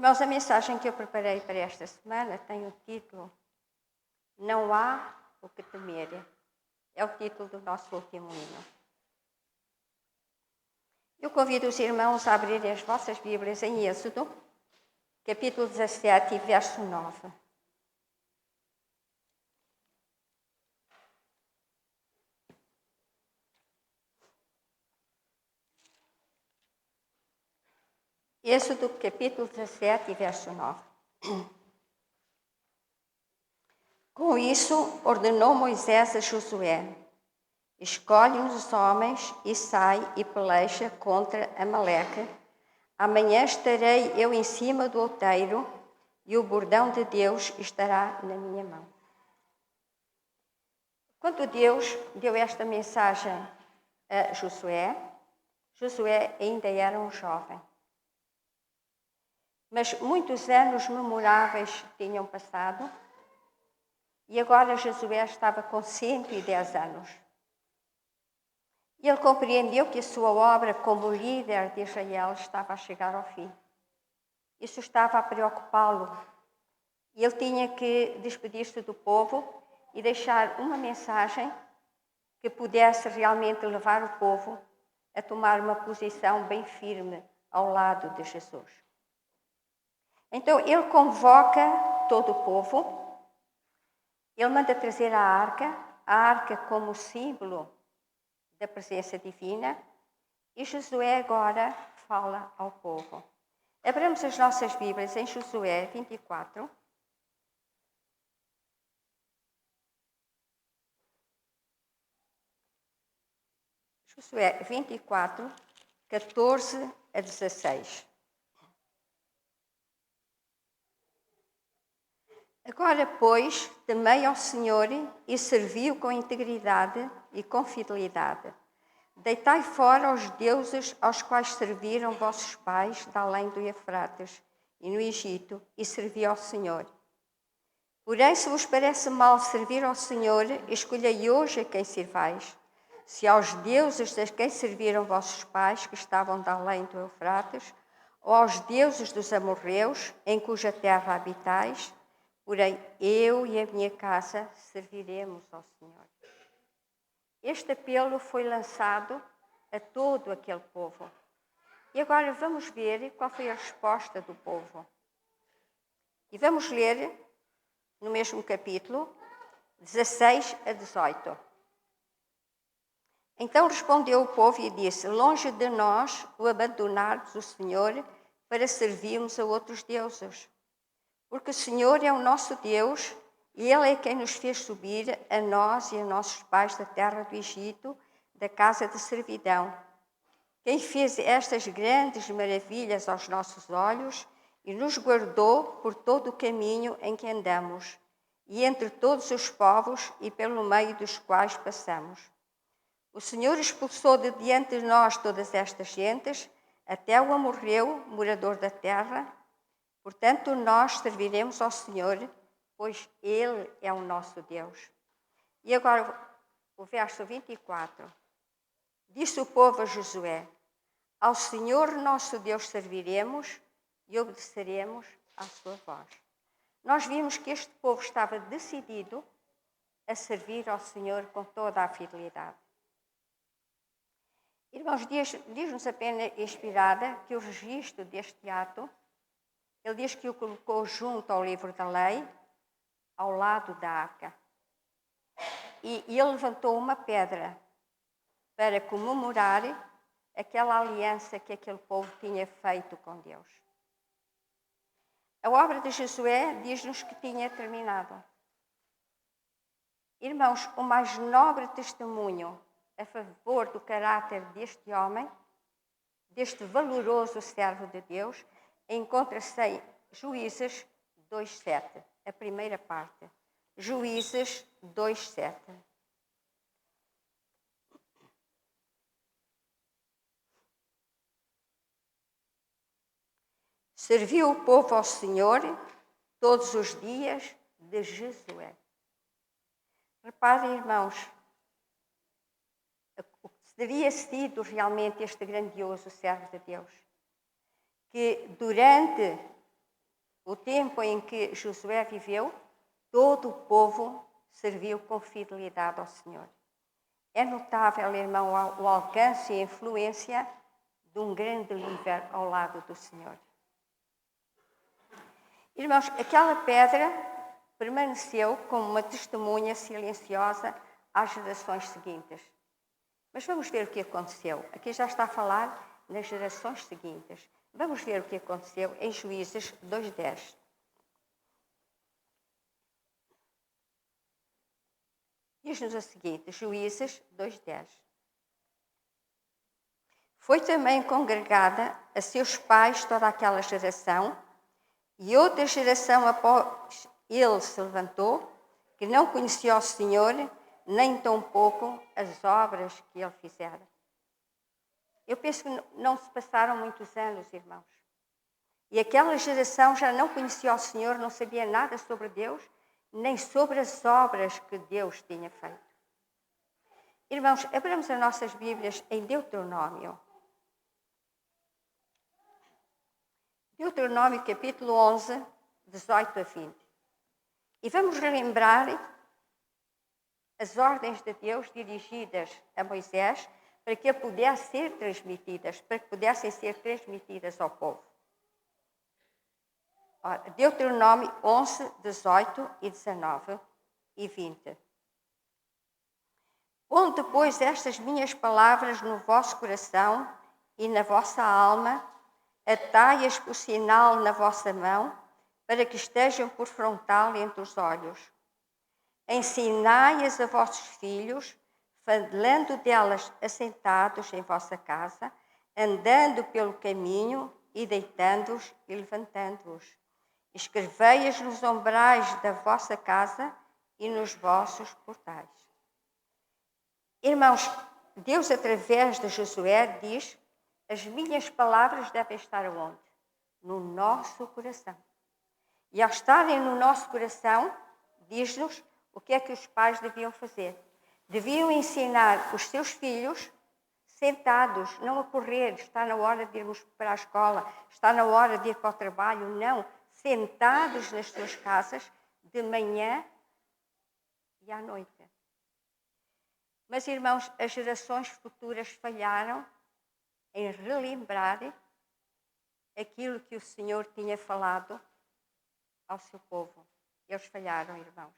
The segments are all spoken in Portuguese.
Irmãos, a mensagem que eu preparei para esta semana tem o título Não há o que temer. É o título do nosso último hino. Eu convido os irmãos a abrirem as vossas Bíblias em Êxodo, capítulo 17 e verso 9. Êxodo, capítulo 17 e verso 9. Com isso, ordenou Moisés a Josué: escolhe os homens e sai e peleja contra Amaleque. Amanhã estarei eu em cima do outeiro e o bordão de Deus estará na minha mão. Quando Deus deu esta mensagem a Josué, Josué ainda era um jovem. Mas muitos anos memoráveis tinham passado e agora Josué estava com 110 anos. E ele compreendeu que a sua obra como líder de Israel estava a chegar ao fim. Isso estava a preocupá-lo. E ele tinha que despedir-se do povo e deixar uma mensagem que pudesse realmente levar o povo a tomar uma posição bem firme ao lado de Jesus. Então ele convoca todo o povo, ele manda trazer a arca como símbolo da presença divina, e Josué agora fala ao povo. Abramos as nossas Bíblias em Josué 24. Josué 24, 14 a 16. Agora, pois, temei ao Senhor e servi-o com integridade e com fidelidade. Deitai fora os deuses aos quais serviram vossos pais da além do Eufrates e no Egito, e servi ao Senhor. Porém, se vos parece mal servir ao Senhor, escolhei hoje a quem servais. Se aos deuses a quem serviram vossos pais, que estavam da além do Eufrates, ou aos deuses dos amorreus, em cuja terra habitais, porém eu e a minha casa serviremos ao Senhor. Este apelo foi lançado a todo aquele povo. E agora vamos ver qual foi a resposta do povo. E vamos ler no mesmo capítulo, 16 a 18. Então respondeu o povo e disse: longe de nós o abandonarmos o Senhor para servirmos a outros deuses. Porque o Senhor é o nosso Deus e Ele é quem nos fez subir, a nós e a nossos pais da terra do Egito, da casa de servidão. Quem fez estas grandes maravilhas aos nossos olhos e nos guardou por todo o caminho em que andamos, e entre todos os povos e pelo meio dos quais passamos. O Senhor expulsou de diante de nós todas estas gentes, até o amorreu, morador da terra. Portanto, nós serviremos ao Senhor, pois Ele é o nosso Deus. E agora, o verso 24. Disse o povo a Josué: ao Senhor nosso Deus serviremos e obedeceremos à sua voz. Nós vimos que este povo estava decidido a servir ao Senhor com toda a fidelidade. Irmãos, diz-nos apenas inspirada que o registro deste ato, ele diz que o colocou junto ao livro da lei, ao lado da arca. E ele levantou uma pedra para comemorar aquela aliança que aquele povo tinha feito com Deus. A obra de Josué diz-nos que tinha terminado. Irmãos, o mais nobre testemunho a favor do caráter deste homem, deste valoroso servo de Deus, encontra-se em Juízes 2:7, a primeira parte. Juízes 2:7. Serviu o povo ao Senhor todos os dias de Josué. Reparem, irmãos, o que teria sido realmente este grandioso servo de Deus, que durante o tempo em que Josué viveu, todo o povo serviu com fidelidade ao Senhor. É notável, irmão, o alcance e a influência de um grande líder ao lado do Senhor. Irmãos, aquela pedra permaneceu como uma testemunha silenciosa às gerações seguintes. Mas vamos ver o que aconteceu. Aqui já está a falar nas gerações seguintes. Vamos ver o que aconteceu em Juízes 2:10. Diz-nos o seguinte, Juízes 2:10. Foi também congregada a seus pais toda aquela geração, e outra geração após ele se levantou, que não conhecia o Senhor, nem tampouco as obras que ele fizera. Eu penso que não se passaram muitos anos, irmãos. E aquela geração já não conhecia o Senhor, não sabia nada sobre Deus, nem sobre as obras que Deus tinha feito. Irmãos, abramos as nossas Bíblias em Deuteronômio. Deuteronômio capítulo 11, 18 a 20. E vamos relembrar as ordens de Deus dirigidas a Moisés para que pudessem ser transmitidas ao povo. Deuteronômio 11, 18 e 19 e 20. Pondo, pois, estas minhas palavras no vosso coração e na vossa alma, atai-as por sinal na vossa mão, para que estejam por frontal entre os olhos. Ensinai-as a vossos filhos, falando delas assentados em vossa casa, andando pelo caminho e deitando-os e levantando-os. Escrevei-as nos umbrais da vossa casa e nos vossos portais. Irmãos, Deus, através de Josué, diz: as minhas palavras devem estar onde? No nosso coração. E ao estarem no nosso coração, diz-nos o que é que os pais deviam fazer. Deviam ensinar os seus filhos sentados, não a correr, está na hora de irmos para a escola, está na hora de ir para o trabalho, não. Sentados nas suas casas, de manhã e à noite. Mas, irmãos, as gerações futuras falharam em relembrar aquilo que o Senhor tinha falado ao seu povo. Eles falharam, irmãos.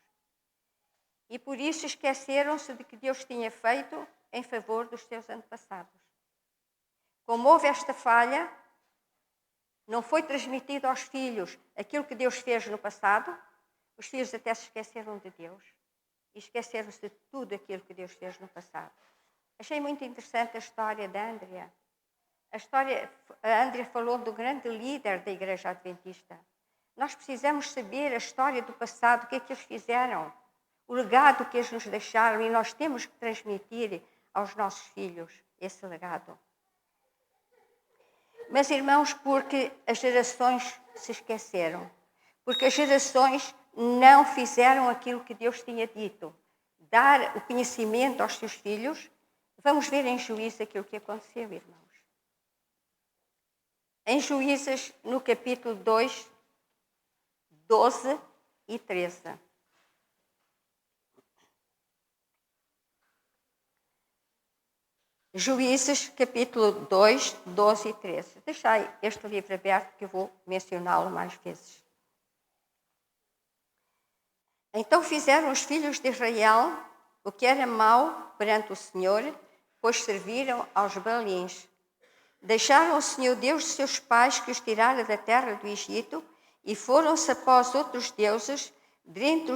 E por isso esqueceram-se de que Deus tinha feito em favor dos seus antepassados. Como houve esta falha, não foi transmitido aos filhos aquilo que Deus fez no passado, os filhos até se esqueceram de Deus. E esqueceram-se de tudo aquilo que Deus fez no passado. Achei muito interessante a história da Andrea. A Andrea falou do grande líder da Igreja Adventista. Nós precisamos saber a história do passado, o que é que eles fizeram, o legado que eles nos deixaram, e nós temos que transmitir aos nossos filhos esse legado. Mas, irmãos, porque as gerações se esqueceram, porque as gerações não fizeram aquilo que Deus tinha dito, dar o conhecimento aos seus filhos, vamos ver em Juízes aquilo que aconteceu, irmãos. Em Juízes, no capítulo 2, 12 e 13. Juízes, capítulo 2, 12 e 13. Deixai este livro aberto que eu vou mencioná-lo mais vezes. Então fizeram os filhos de Israel o que era mau perante o Senhor, pois serviram aos Baalins. Deixaram o Senhor Deus de seus pais que os tirara da terra do Egito e foram-se após outros deuses, dentre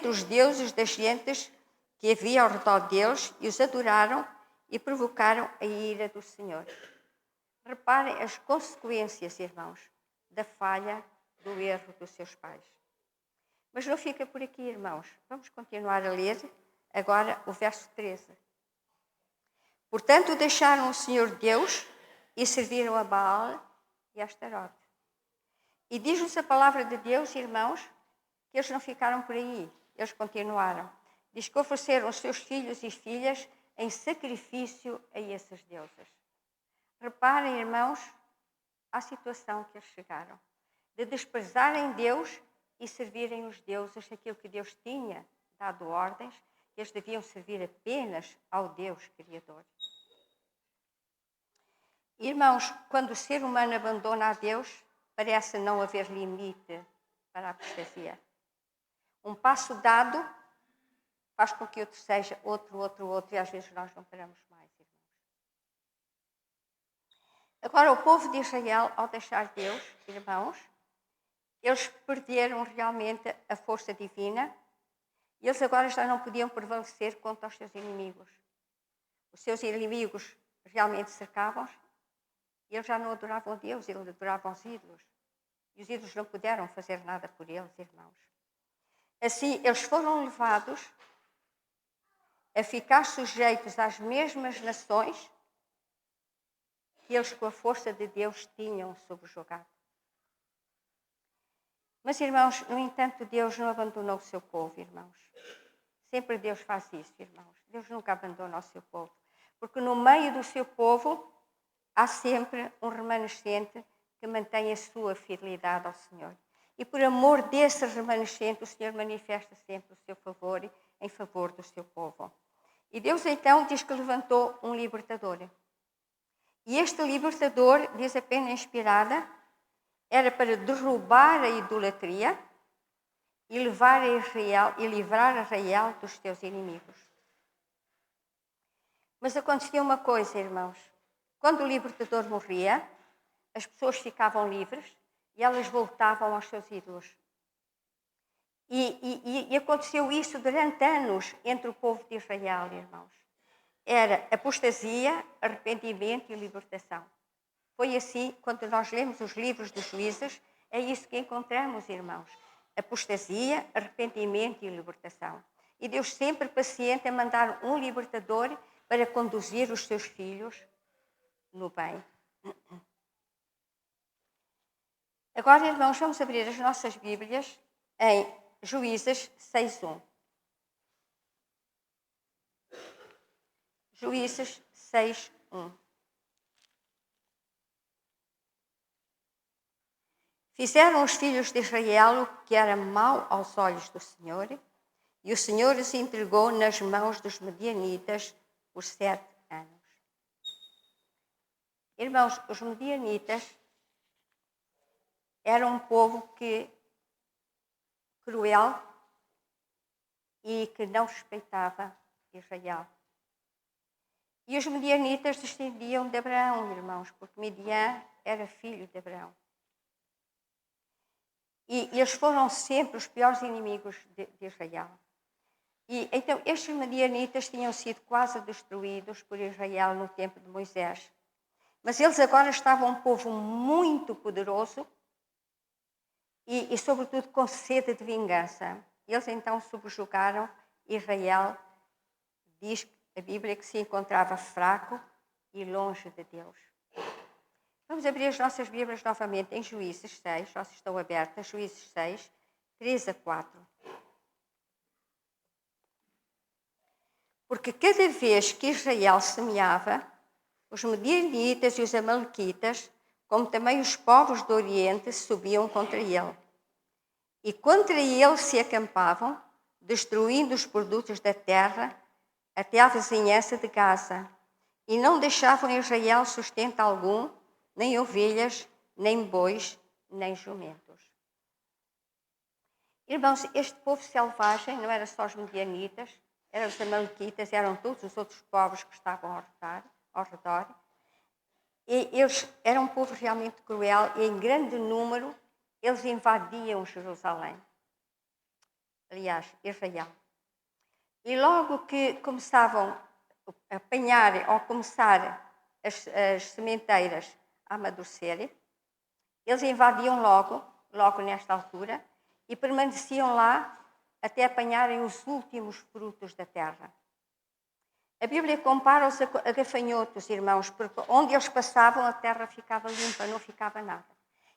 os deuses das gentes que havia ao redor deles, e os adoraram e provocaram a ira do Senhor. Reparem as consequências, irmãos, da falha, do erro dos seus pais. Mas não fica por aqui, irmãos. Vamos continuar a ler agora o verso 13. Portanto, deixaram o Senhor Deus e serviram a Baal e a Astarote. E diz-nos a palavra de Deus, irmãos, que eles não ficaram por aí. Eles continuaram. Diz que ofereceram os seus filhos e filhas em sacrifício a esses deuses. Reparem, irmãos, à situação que eles chegaram. de desprezarem Deus e servirem os deuses, aquilo que Deus tinha dado ordens, que eles deviam servir apenas ao Deus Criador. Irmãos, quando o ser humano abandona a Deus, parece não haver limite para a apostasia. Um passo dado faz com que outro seja outro, e às vezes nós não paramos mais, irmãos. Agora, o povo de Israel, ao deixar Deus, irmãos, eles perderam realmente a força divina e eles agora já não podiam prevalecer contra os seus inimigos. Os seus inimigos realmente cercavam-os e eles já não adoravam Deus, eles adoravam os ídolos. E os ídolos não puderam fazer nada por eles, irmãos. Assim, eles foram levados a ficar sujeitos às mesmas nações que eles, com a força de Deus, tinham subjugado. Mas, irmãos, no entanto, Deus não abandonou o seu povo, irmãos. Sempre Deus faz isso, irmãos. Deus nunca abandona o seu povo. Porque no meio do seu povo há sempre um remanescente que mantém a sua fidelidade ao Senhor. E por amor desse remanescente, o Senhor manifesta sempre o seu favor em favor do seu povo. E Deus então diz que levantou um libertador. E este libertador, diz a pena inspirada, era para derrubar a idolatria e levar a Israel e livrar a Israel dos seus inimigos. Mas acontecia uma coisa, irmãos. Quando o libertador morria, as pessoas ficavam livres e elas voltavam aos seus ídolos. E aconteceu isso durante anos entre o povo de Israel, irmãos. Era apostasia, arrependimento e libertação. Foi assim, quando nós lemos os livros dos juízes, é isso que encontramos, irmãos. Apostasia, arrependimento e libertação. E Deus sempre paciente a mandar um libertador para conduzir os seus filhos no bem. Agora, irmãos, vamos abrir as nossas Bíblias em Juízes 6:1. Juízes 6:1. Fizeram os filhos de Israel o que era mau aos olhos do Senhor, e o Senhor os entregou nas mãos dos medianitas por 7 anos. Irmãos, os medianitas eram um povo cruel e que não respeitava Israel. E os medianitas descendiam de Abraão, irmãos, porque Midian era filho de Abraão. E eles foram sempre os piores inimigos de Israel. E então estes medianitas tinham sido quase destruídos por Israel no tempo de Moisés. Mas eles agora estavam um povo muito poderoso e sobretudo com sede de vingança. Eles então subjugaram Israel. Diz a Bíblia que se encontrava fraco e longe de Deus. Vamos abrir as nossas Bíblias novamente em Juízes 6, já estão abertas, Juízes 6, 3-4. Porque cada vez que Israel semeava, os medianitas e os amalequitas, como também os povos do Oriente, subiam contra ele. E contra ele se acampavam, destruindo os produtos da terra até à vizinhança de Gaza. E não deixavam em Israel sustento algum, nem ovelhas, nem bois, nem jumentos. Irmãos, este povo selvagem não era só os medianitas, eram os amalequitas, eram todos os outros povos que estavam ao redor. E eles eram um povo realmente cruel e em grande número eles invadiam Jerusalém. Aliás, Israel. E logo que começavam a apanhar ou começar as sementeiras a amadurecer, eles invadiam logo nesta altura, e permaneciam lá até apanharem os últimos frutos da terra. A Bíblia compara-os a gafanhotos, irmãos, porque onde eles passavam a terra ficava limpa, não ficava nada.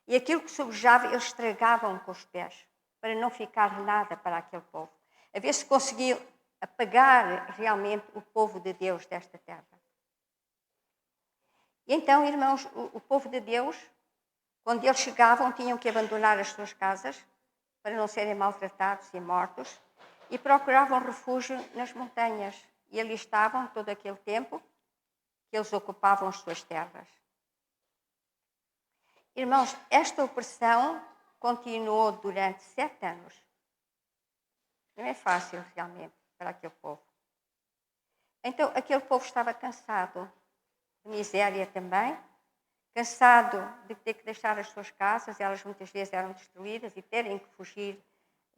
E aquilo que sobejava eles estragavam com os pés, para não ficar nada para aquele povo. A ver se conseguiam apagar realmente o povo de Deus desta terra. E então, irmãos, o povo de Deus, Quando eles chegavam, tinham que abandonar as suas casas para não serem maltratados e mortos e procuravam refúgio nas montanhas. E ali estavam todo aquele tempo que eles ocupavam as suas terras. Irmãos, esta opressão continuou durante 7 anos. Não é fácil, realmente, para aquele povo. Então, aquele povo estava cansado de miséria também, cansado de ter que deixar as suas casas, elas muitas vezes eram destruídas e terem que fugir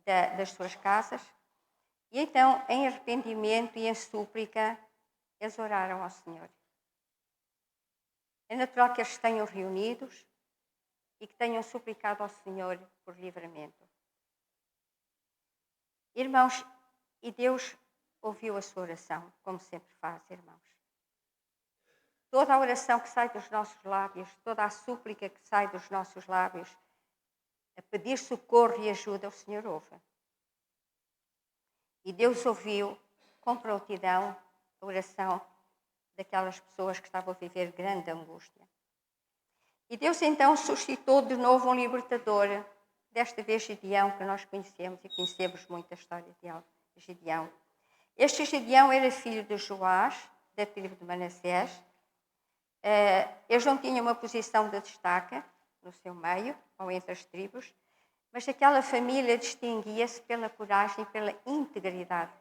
das suas casas. E então, em arrependimento e em súplica, eles oraram ao Senhor. É natural que eles se tenham reunidos e que tenham suplicado ao Senhor por livramento. Irmãos, e Deus ouviu a sua oração, como sempre faz, irmãos. Toda a oração que sai dos nossos lábios, toda a súplica que sai dos nossos lábios, a pedir socorro e ajuda, o Senhor ouve. E Deus ouviu com prontidão a oração daquelas pessoas que estavam a viver grande angústia. E Deus então suscitou de novo um libertador, desta vez Gideão, que nós conhecemos e conhecemos muito a história de Gideão. Este Gideão era filho de Joás, da tribo de Manassés. Eles não tinham uma posição de destaque no seu meio, ou entre as tribos, mas aquela família distinguia-se pela coragem e pela integridade.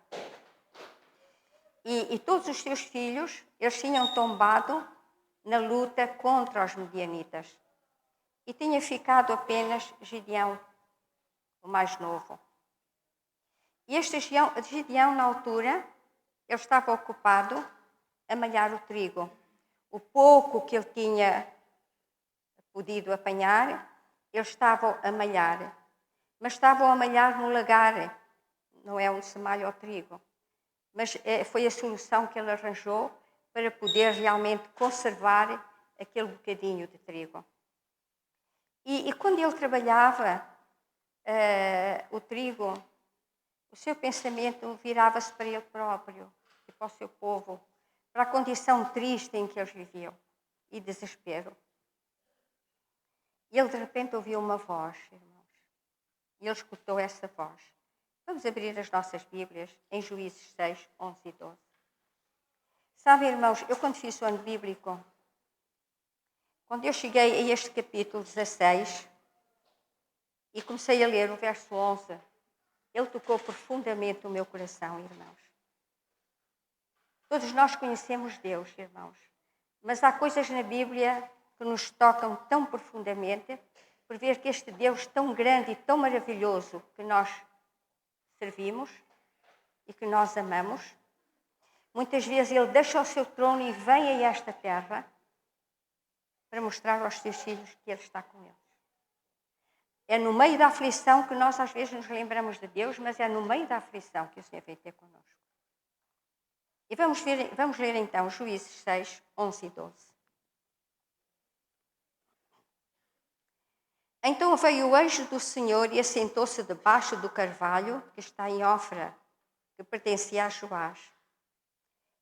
E todos os seus filhos, eles tinham tombado na luta contra os medianitas. E tinha ficado apenas Gideão, o mais novo. E este Gideão, na altura, ele estava ocupado a malhar o trigo. O pouco que ele tinha podido apanhar, eles estavam a malhar. Mas estavam a malhar no lagar, não é onde se malha o trigo. Mas foi a solução que ele arranjou para poder realmente conservar aquele bocadinho de trigo. E quando ele trabalhava o trigo, o seu pensamento virava-se para ele próprio e para o seu povo, para a condição triste em que eles viviam e desespero. E ele de repente ouviu uma voz, irmãos, e ele escutou essa voz. Vamos abrir as nossas Bíblias em Juízes 6, 11 e 12. Sabe, irmãos, eu quando fiz o ano bíblico, quando eu cheguei a este capítulo 16 e comecei a ler o verso 11, ele tocou profundamente o meu coração, irmãos. Todos nós conhecemos Deus, irmãos, mas há coisas na Bíblia que nos tocam tão profundamente por ver que este Deus tão grande e tão maravilhoso que nós servimos e que nós amamos, muitas vezes ele deixa o seu trono e vem a esta terra para mostrar aos seus filhos que ele está com eles. É no meio da aflição que nós às vezes nos lembramos de Deus, mas é no meio da aflição que o Senhor vem ter connosco. E vamos ler então Juízes 6, 11 e 12. Então veio o anjo do Senhor e assentou-se debaixo do carvalho que está em Ofra, que pertencia a Joás.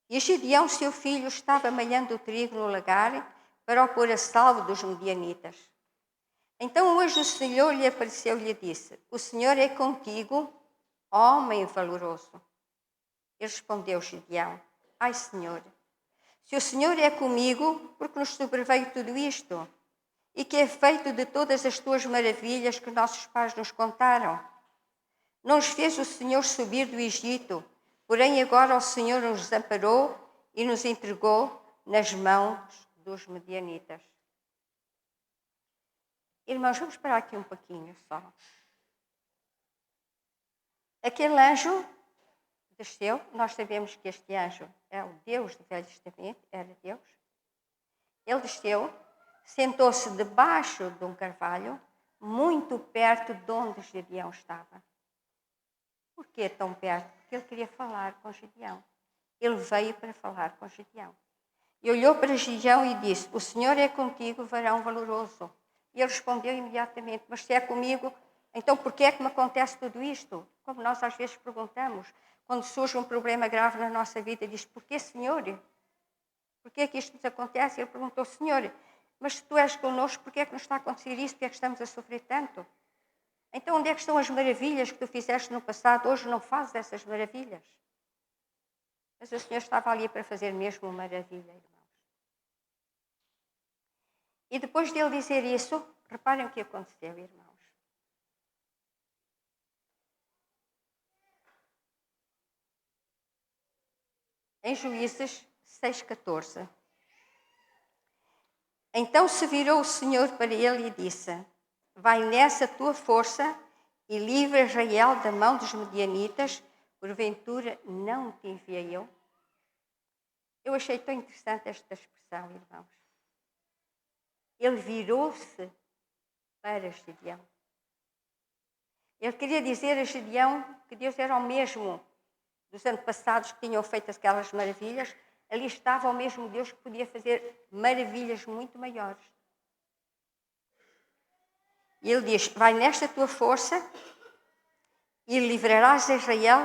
E Gideão, seu filho, estava malhando o trigo no lagar para o pôr a salvo dos medianitas. Então o anjo do Senhor lhe apareceu e lhe disse: O Senhor é contigo, homem valoroso. Ele respondeu Gideão: Ai, Senhor, se o Senhor é comigo, porque nos sobreveio tudo isto? E que é feito de todas as tuas maravilhas que nossos pais nos contaram? Não nos fez o Senhor subir do Egito, porém agora o Senhor nos desamparou e nos entregou nas mãos dos medianitas. Irmãos, vamos parar aqui um pouquinho só. Aquele anjo desceu, nós sabemos que este anjo é o Deus do Velho Testamento, era Deus. Ele desceu, sentou-se debaixo de um carvalho, muito perto de onde Gideão estava. Por que tão perto? Porque ele queria falar com Gideão. Ele veio para falar com Gideão. E olhou para Gideão e disse: O Senhor é contigo, varão valoroso. E ele respondeu imediatamente: Mas se é comigo, então por que é que me acontece tudo isto? Como nós às vezes perguntamos, quando surge um problema grave na nossa vida, diz: Por que, Senhor? Por que é que isto nos acontece? Ele perguntou: Senhor, Mas se tu és connosco, porquê é que nos está a acontecer isso? Porquê é que estamos a sofrer tanto? Então onde é que estão as maravilhas que tu fizeste no passado? Hoje não fazes essas maravilhas. Mas o Senhor estava ali para fazer mesmo uma maravilha, irmãos. E depois dele dizer isso, reparem o que aconteceu, irmãos. Em Juízes 6,14. Então se virou o Senhor para ele e disse: vai nessa tua força e livra Israel da mão dos medianitas, porventura não te enviei eu? Eu achei tão interessante esta expressão, irmãos. Ele virou-se para Gedeão. Ele queria dizer a Gedeão que Deus era o mesmo dos antepassados que tinham feito aquelas maravilhas. Ali estava o mesmo Deus que podia fazer maravilhas muito maiores. E ele diz: vai nesta tua força e livrarás a Israel,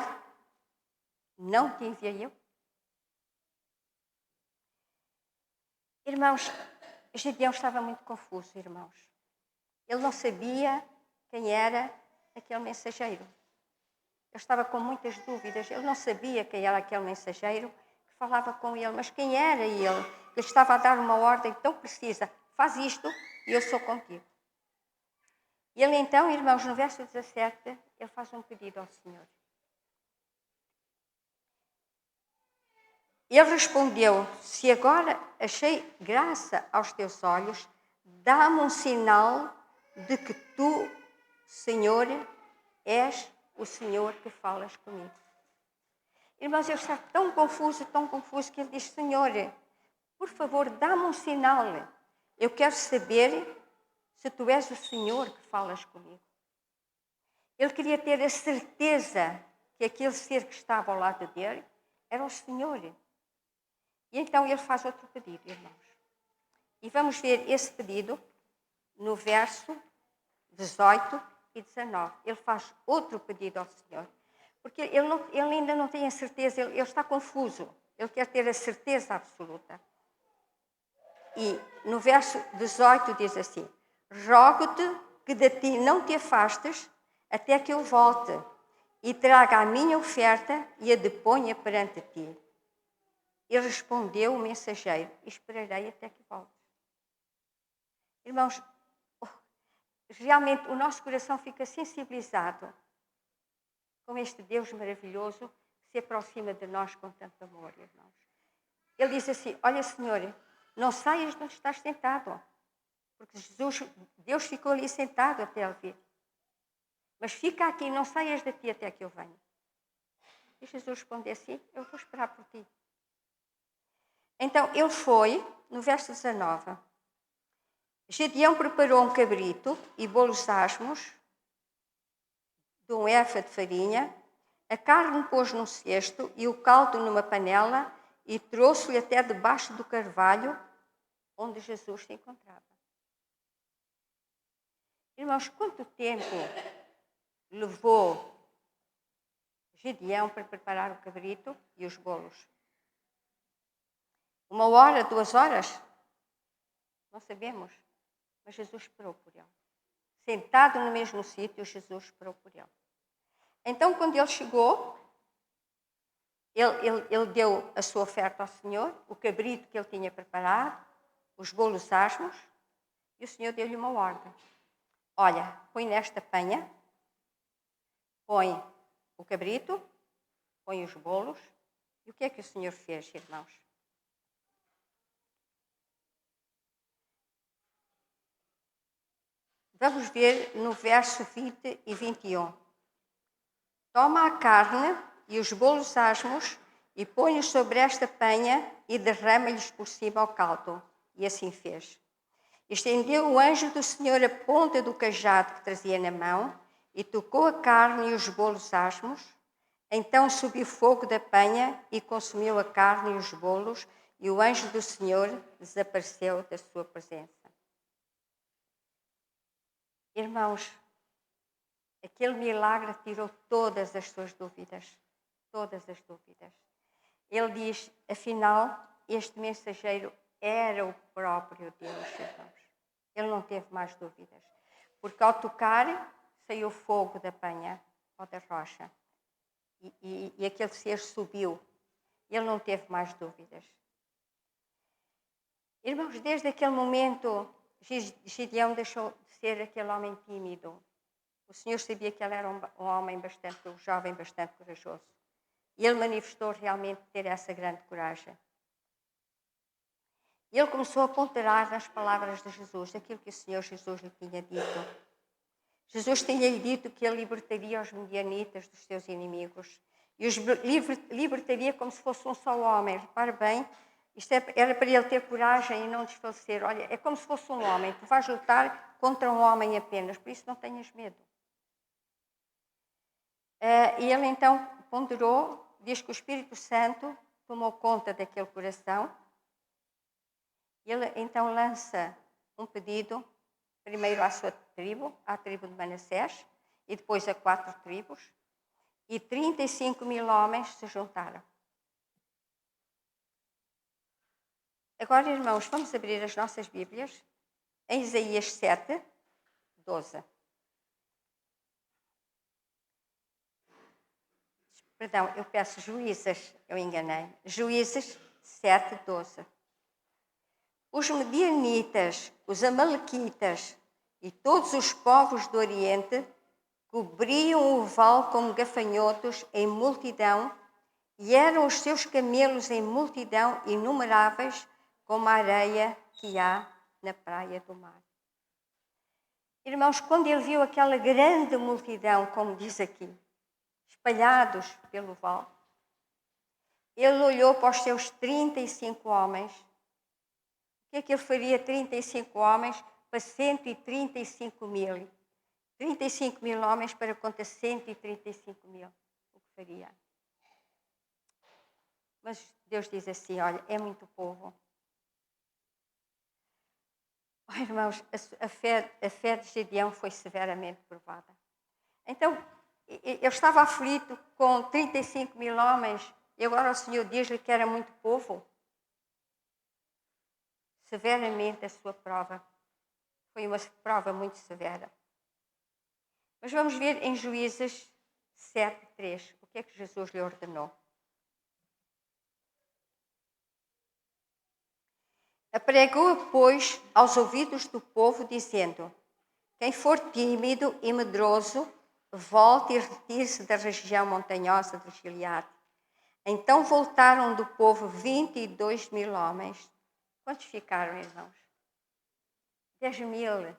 não te enviei eu? Irmãos, Gedeão estava muito confuso, irmãos. Ele não sabia quem era aquele mensageiro. Ele estava com muitas dúvidas. Ele não sabia quem era aquele mensageiro que falava com ele. Mas quem era ele que estava a dar uma ordem tão precisa? Faz isto e eu sou contigo. E ele então, irmãos, no verso 17, ele faz um pedido ao Senhor. Ele respondeu: se agora achei graça aos teus olhos, dá-me um sinal de que tu, Senhor, és o Senhor que falas comigo. Irmãos, ele está tão confuso, que ele diz: Senhor, por favor, dá-me um sinal. Eu quero saber se tu és o Senhor que falas comigo. Ele queria ter a certeza que aquele ser que estava ao lado dele era o Senhor. E então ele faz outro pedido, irmãos. E vamos ver esse pedido no verso 18 e 19. Ele faz outro pedido ao Senhor. Porque ele ainda não tem a certeza, ele está confuso. Ele quer ter a certeza absoluta. E no verso 18 diz assim: rogo-te que de ti não te afastes até que eu volte e traga a minha oferta e a deponha perante ti. Ele respondeu o mensageiro: esperarei até que volte. Irmãos, realmente o nosso coração fica sensibilizado com este Deus maravilhoso que se aproxima de nós com tanto amor, irmãos. Ele diz assim: olha, Senhor, não saias de onde estás sentado, porque Deus ficou ali sentado até ele vir. Mas fica aqui, não saias daqui até que eu venha. E Jesus respondeu assim: eu vou esperar por ti. Então ele foi, no verso 19, Gedeão preparou um cabrito e bolos asmos de um efa de farinha, a carne pôs num cesto e o caldo numa panela e trouxe-lhe até debaixo do carvalho onde Jesus se encontrava. Irmãos, quanto tempo levou Gedeão para preparar o cabrito e os bolos? 1 hora, 2 horas? Não sabemos. Mas Jesus esperou por ele. Sentado no mesmo sítio, Jesus esperou por ele. Então, quando ele chegou, ele deu a sua oferta ao Senhor, o cabrito que ele tinha preparado, os bolos asmos, e o Senhor deu-lhe uma ordem. Olha, põe nesta panha, põe o cabrito, põe os bolos. E o que é que o Senhor fez, irmãos? Vamos ver no verso 20 e 21. Toma a carne e os bolos asmos e põe-os sobre esta panha e derrama-lhes por cima o caldo. E assim fez. Estendeu o anjo do Senhor a ponta do cajado que trazia na mão e tocou a carne e os bolos asmos. Então subiu fogo da panha e consumiu a carne e os bolos, e o anjo do Senhor desapareceu da sua presença. Irmãos, aquele milagre tirou todas as suas dúvidas. Todas as dúvidas. Ele diz: afinal, este mensageiro era o próprio Deus, irmãos. Ele não teve mais dúvidas. Porque ao tocar, saiu fogo da penha ou da rocha. E aquele ser subiu. Ele não teve mais dúvidas. Irmãos, desde aquele momento, Gideão deixou de ser aquele homem tímido. O Senhor sabia que ele era um jovem bastante corajoso. E ele manifestou realmente ter essa grande coragem. E ele começou a ponderar nas palavras de Jesus, daquilo que o Senhor Jesus lhe tinha dito. Jesus tinha-lhe dito que ele libertaria os midianitas dos seus inimigos. E os libertaria como se fosse um só homem. Repare bem, isto era para ele ter coragem e não desfalecer. Olha, é como se fosse um homem. Tu vais lutar contra um homem apenas, por isso não tenhas medo. E ele então ponderou, diz que o Espírito Santo tomou conta daquele coração. Ele então lança um pedido, primeiro à sua tribo, à tribo de Manassés, e depois a 4 tribos, e 35.000 homens se juntaram. Agora, irmãos, vamos abrir as nossas Bíblias em Isaías 7, 12. Perdão, eu peço Juízes, eu enganei. Juízes 7, 12. Os medianitas, os amalequitas e todos os povos do Oriente cobriam o vale como gafanhotos em multidão e eram os seus camelos em multidão inumeráveis como a areia que há na praia do mar. Irmãos, quando ele viu aquela grande multidão, como diz aqui, espalhados pelo vale, ele olhou para os seus 35 homens. O que é que ele faria 35 homens para 135.000? 35.000 homens para contra 135.000. O que faria? Mas Deus diz assim, olha, é muito povo. Oh, irmãos, a fé de Gideão foi severamente provada. Então, ele estava aflito com 35.000 homens e agora o Senhor diz-lhe que era muito povo. Severamente a sua prova. Foi uma prova muito severa. Mas vamos ver em Juízes 7, 3, o que é que Jesus lhe ordenou. Apregou, pois, aos ouvidos do povo, dizendo: quem for tímido e medroso, volte e retire-se da região montanhosa de Gileade. Então voltaram do povo 22.000 homens. Quantos ficaram, irmãos? 10.000.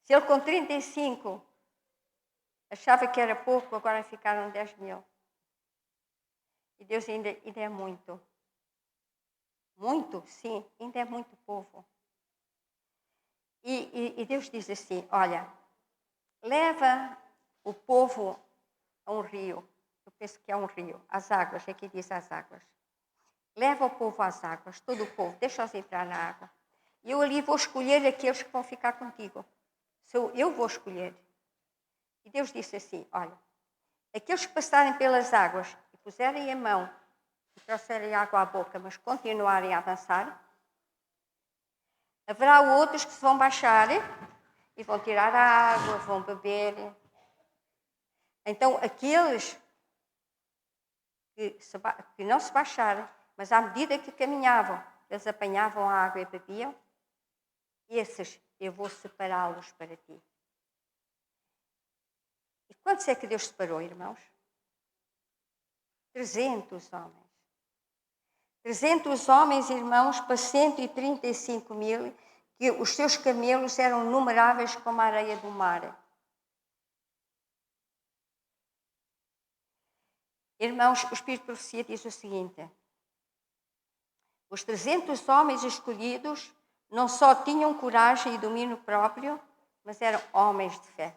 Se ele com 35 achava que era pouco, agora ficaram 10.000. E Deus ainda é muito. Muito, sim, ainda é muito povo. E Deus diz assim, olha, leva o povo a um rio. Eu penso que é um rio, às águas, aqui diz as águas. Leva o povo às águas, todo o povo, deixa-os entrar na água. E eu ali vou escolher aqueles que vão ficar contigo. Eu vou escolher. E Deus disse assim, olha, aqueles que passarem pelas águas e puserem a mão e trouxerem água à boca, mas continuarem a avançar, haverá outros que se vão baixar e vão tirar a água, vão beber. Então, aqueles que não se baixaram, mas à medida que caminhavam, eles apanhavam a água e bebiam, esses eu vou separá-los para ti. E quantos é que Deus separou, irmãos? 300 homens. 300 homens, irmãos, para 135.000, que os seus camelos eram numeráveis como a areia do mar. Irmãos, o Espírito de Profecia diz o seguinte: os 300 homens escolhidos não só tinham coragem e domínio próprio, mas eram homens de fé.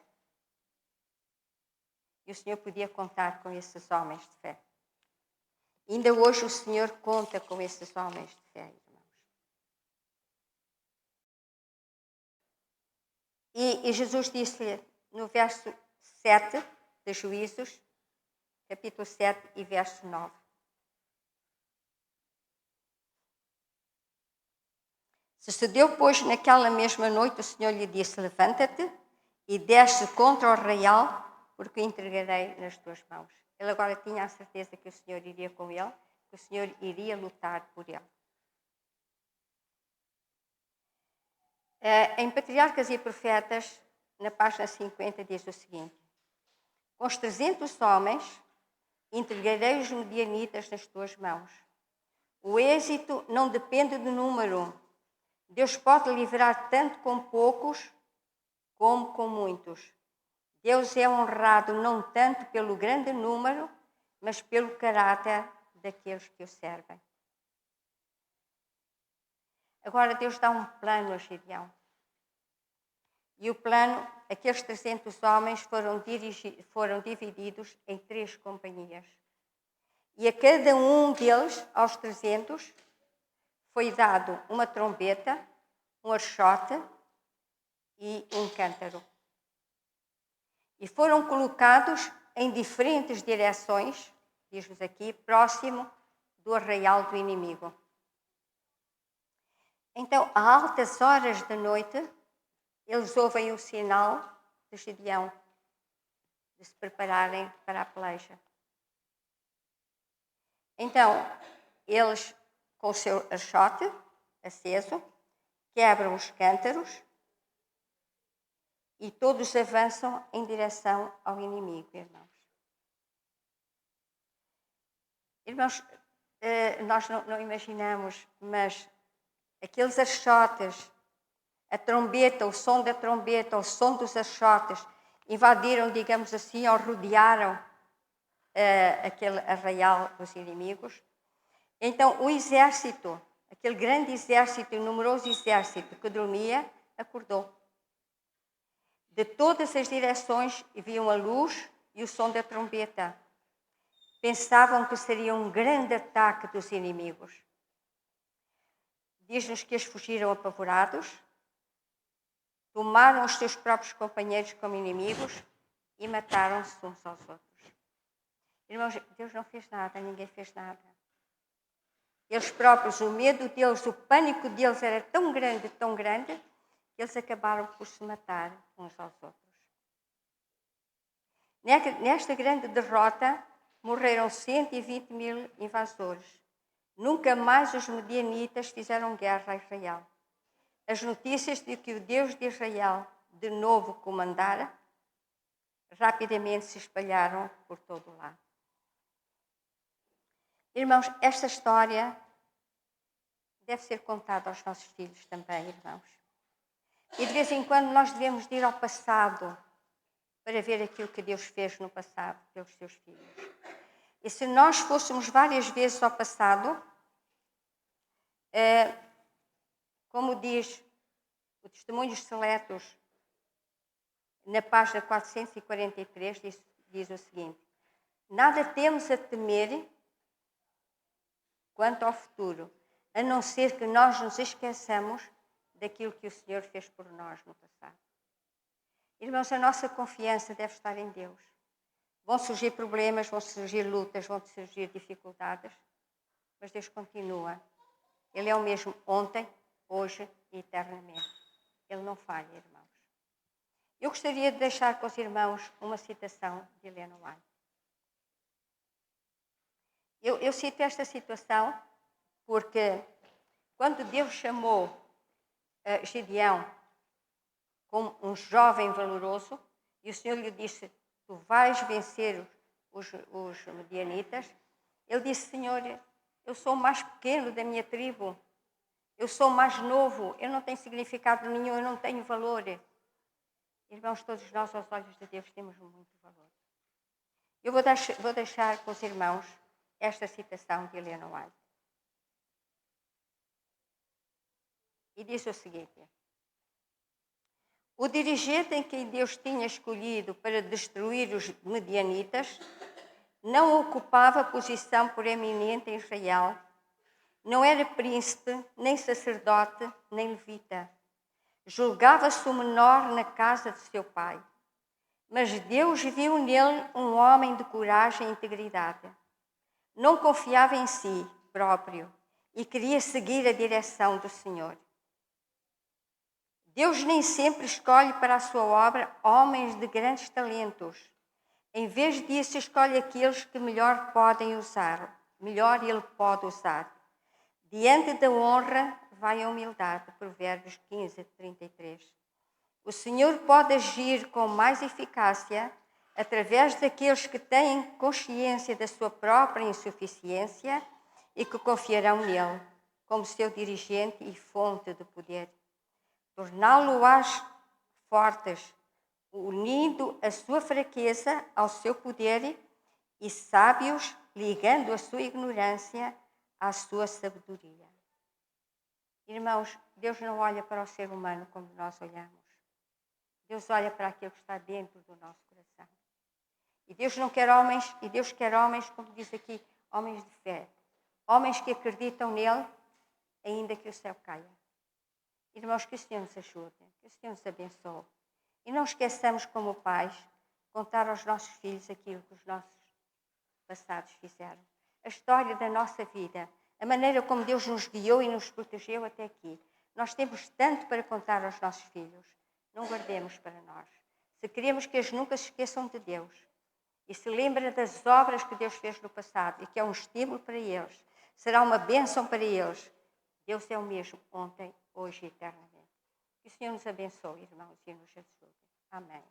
E o Senhor podia contar com esses homens de fé. Ainda hoje o Senhor conta com esses homens de fé, irmãos. E Jesus disse no verso 7 de Juízes, capítulo 7 e verso 9. Sucedeu, pois, naquela mesma noite, o Senhor lhe disse: levanta-te e desce contra o arraial, porque o entregarei nas tuas mãos. Ele agora tinha a certeza que o Senhor iria com ele, que o Senhor iria lutar por ele. Em Patriarcas e Profetas, na página 50, diz o seguinte: com os 300 homens, entregarei os medianitas nas tuas mãos. O êxito não depende do número. Deus pode livrar tanto com poucos como com muitos. Deus é honrado não tanto pelo grande número, mas pelo caráter daqueles que o servem. Agora Deus dá um plano a Gideão. E o plano, aqueles 300 homens foram divididos em 3 companhias. E a cada um deles, aos 300, foi dado uma trombeta, um archote e um cântaro. E foram colocados em diferentes direções, diz-nos aqui, próximo do arraial do inimigo. Então, a altas horas da noite, eles ouvem o sinal de Gideão, de se prepararem para a peleja. Então, eles, com o seu archote aceso, quebram os cântaros e todos avançam em direção ao inimigo, irmãos. Irmãos, nós não imaginamos, mas aqueles archotes, a trombeta, o som da trombeta, o som dos archotes, invadiram, digamos assim, ou rodearam aquele arraial dos inimigos. Então, o exército, aquele grande exército, numeroso exército que dormia, acordou. De todas as direções viam a luz e o som da trombeta. Pensavam que seria um grande ataque dos inimigos. Diz-nos que eles fugiram apavorados, tomaram os seus próprios companheiros como inimigos e mataram-se uns aos outros. Irmãos, Deus não fez nada, ninguém fez nada. Eles próprios, o medo deles, o pânico deles era tão grande, que eles acabaram por se matar uns aos outros. Nesta grande derrota, morreram 120 mil invasores. Nunca mais os medianitas fizeram guerra a Israel. As notícias de que o Deus de Israel de novo comandara rapidamente se espalharam por todo o lado. Irmãos, esta história deve ser contada aos nossos filhos também, irmãos. E de vez em quando nós devemos ir ao passado para ver aquilo que Deus fez no passado pelos seus filhos. E se nós fôssemos várias vezes ao passado, como diz o Testemunhos Seletos, na página 443, diz o seguinte: nada temos a temer quanto ao futuro, a não ser que nós nos esqueçamos daquilo que o Senhor fez por nós no passado. Irmãos, a nossa confiança deve estar em Deus. Vão surgir problemas, vão surgir lutas, vão surgir dificuldades, mas Deus continua. Ele é o mesmo ontem, hoje e eternamente. Ele não falha, irmãos. Eu gostaria de deixar com os irmãos uma citação de Ellen White. Eu cito esta situação porque quando Deus chamou Gideão como um jovem valoroso, e o Senhor lhe disse: tu vais vencer os medianitas, ele disse: Senhor, eu sou o mais pequeno da minha tribo, eu sou o mais novo, eu não tenho significado nenhum, eu não tenho valor. Irmãos, todos nós, aos olhos de Deus, temos muito valor. Eu vou deixar com os irmãos esta citação de Ellen White. E diz o seguinte: o dirigente em quem Deus tinha escolhido para destruir os medianitas não ocupava posição proeminente em Israel, não era príncipe, nem sacerdote, nem levita. Julgava-se o menor na casa de seu pai. Mas Deus viu nele um homem de coragem e integridade. Não confiava em si próprio e queria seguir a direção do Senhor. Deus nem sempre escolhe para a sua obra homens de grandes talentos. Em vez disso, escolhe aqueles que melhor podem usar, melhor ele pode usar. Diante da honra vai a humildade. Provérbios 15, 33. O Senhor pode agir com mais eficácia através daqueles que têm consciência da sua própria insuficiência e que confiarão nele como seu dirigente e fonte de poder. Torná-lo-ás fortes, unindo a sua fraqueza ao seu poder, e sábios, ligando a sua ignorância à sua sabedoria. Irmãos, Deus não olha para o ser humano como nós olhamos. Deus olha para aquilo que está dentro do nosso coração. E Deus não quer homens, e Deus quer homens, como diz aqui, homens de fé. Homens que acreditam nele, ainda que o céu caia. Irmãos, que o Senhor nos ajude, que o Senhor nos abençoe. E não esqueçamos, como pais, contar aos nossos filhos aquilo que os nossos passados fizeram. A história da nossa vida, a maneira como Deus nos guiou e nos protegeu até aqui. Nós temos tanto para contar aos nossos filhos. Não guardemos para nós. Se queremos que eles nunca se esqueçam de Deus e se lembrem das obras que Deus fez no passado e que é um estímulo para eles, será uma bênção para eles. Deus é o mesmo ontem, hoje e eternamente. Que o Senhor nos abençoe, irmãos, e nos ajude. Amém.